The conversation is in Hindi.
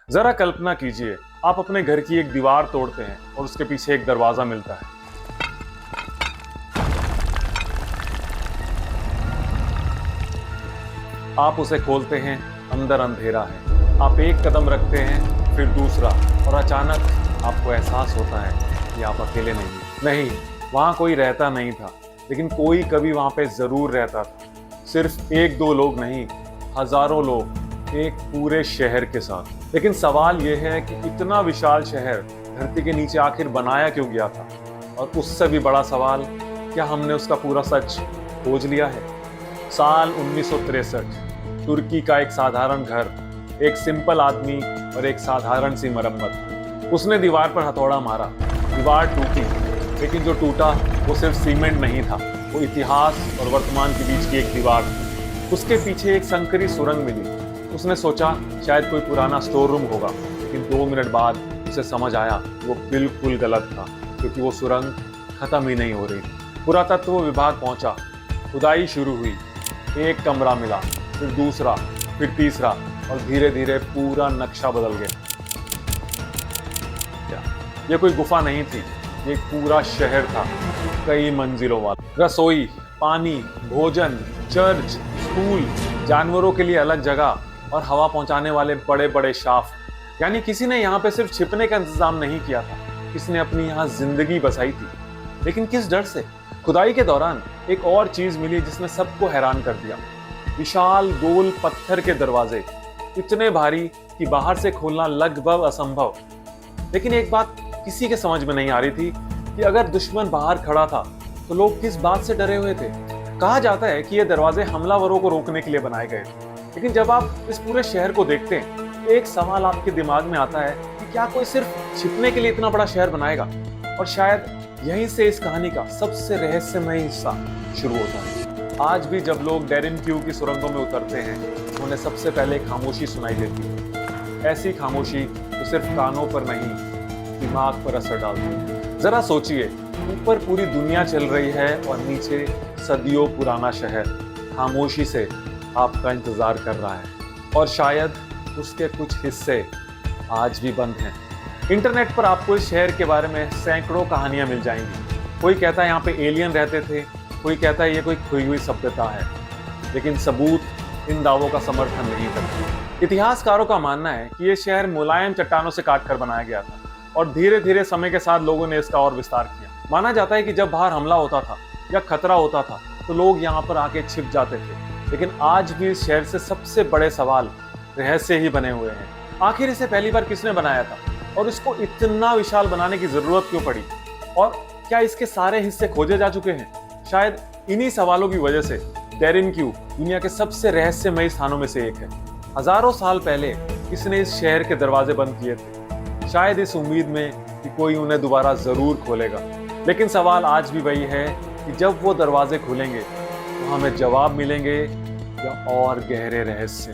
जरा कल्पना कीजिए, आप अपने घर की एक दीवार तोड़ते हैं और उसके पीछे एक दरवाजा मिलता है। आप उसे खोलते हैं, अंदर अंधेरा है। आप एक कदम रखते हैं, फिर दूसरा, और अचानक आपको एहसास होता है कि आप अकेले नहीं। वहां कोई रहता नहीं था, लेकिन कोई कभी वहां पे जरूर रहता था। सिर्फ एक दो लोग नहीं, हजारों लोग, एक पूरे शहर के साथ। लेकिन सवाल यह है कि इतना विशाल शहर धरती के नीचे आखिर बनाया क्यों गया था? और उससे भी बड़ा सवाल, क्या हमने उसका पूरा सच खोज लिया है? साल 1963, तुर्की का एक साधारण घर, एक सिंपल आदमी और एक साधारण सी मरम्मत। उसने दीवार पर हथौड़ा मारा, दीवार टूटी, लेकिन जो टूटा वो सिर्फ सीमेंट नहीं था, वो इतिहास और वर्तमान के बीच की एक दीवार थी। उसके पीछे एक संकरी सुरंग मिली। उसने सोचा शायद कोई पुराना स्टोर रूम होगा, लेकिन 2 मिनट बाद उसे समझ आया वो बिल्कुल गलत था, क्योंकि वो सुरंग खत्म ही नहीं हो रही थी। पुरातत्व विभाग पहुंचा, खुदाई शुरू हुई, एक कमरा मिला, फिर दूसरा, फिर तीसरा, और धीरे धीरे पूरा नक्शा बदल गया। ये कोई गुफा नहीं थी, ये एक पूरा शहर था, कई मंजिलों वाला। रसोई, पानी, भोजन, चर्च, स्कूल, जानवरों के लिए अलग जगह और हवा पहुंचाने वाले बड़े बड़े शाफ्ट। यानी किसी ने यहाँ पे सिर्फ छिपने का इंतजाम नहीं किया था, किसी ने अपनी यहाँ जिंदगी बसाई थी। लेकिन किस डर से? खुदाई के दौरान एक और चीज मिली जिसने सबको हैरान कर दिया। विशाल गोल पत्थर के दरवाजे, इतने भारी कि बाहर से खोलना लगभग असंभव। लेकिन एक बात किसी के समझ में नहीं आ रही थी कि अगर दुश्मन बाहर खड़ा था तो लोग किस बात से डरे हुए थे? कहा जाता है कि ये दरवाजे हमलावरों को रोकने के लिए बनाए गए थे। लेकिन जब आप इस पूरे शहर को देखते हैं, एक सवाल आपके दिमाग में आता है कि क्या कोई सिर्फ छिपने के लिए इतना बड़ा शहर बनाएगा? और शायद यहीं से इस कहानी का सबसे रहस्यमय हिस्सा शुरू होता है। आज भी जब लोग डेरिनक्यू की सुरंगों में उतरते हैं, उन्हें सबसे पहले खामोशी सुनाई देती है। ऐसी खामोशी जो सिर्फ कानों पर नहीं, दिमाग पर असर डालती है। जरा सोचिए, ऊपर पूरी दुनिया चल रही है और नीचे सदियों पुराना शहर खामोशी से आपका इंतजार कर रहा है, और शायद उसके कुछ हिस्से आज भी बंद हैं। इंटरनेट पर आपको इस शहर के बारे में सैकड़ों कहानियां मिल जाएंगी। कोई कहता है यहाँ पे एलियन रहते थे, कोई कहता है ये कोई खोई हुई सभ्यता है, लेकिन सबूत इन दावों का समर्थन नहीं करते। इतिहासकारों का मानना है कि ये शहर मुलायम चट्टानों से काटकर बनाया गया था, और धीरे धीरे समय के साथ लोगों ने इसका और विस्तार किया। माना जाता है कि जब बाहर हमला होता था या खतरा होता था तो लोग यहाँ पर आके छिप जाते थे। लेकिन आज भी इस शहर से सबसे बड़े सवाल रहस्य ही बने हुए हैं। आखिर इसे पहली बार किसने बनाया था, और इसको इतना विशाल बनाने की जरूरत क्यों पड़ी, और क्या इसके सारे हिस्से खोजे जा चुके हैं? शायद इन्हीं सवालों की वजह से डेरिनक्यू दुनिया के सबसे रहस्यमय स्थानों में से एक है। हजारों साल पहले किसने इस शहर के दरवाजे बंद किए थे, शायद इस उम्मीद में कि कोई उन्हें दोबारा जरूर खोलेगा। लेकिन सवाल आज भी वही है कि जब वो दरवाजे खुलेंगे तो हमें जवाब मिलेंगे या और गहरे रहस्य।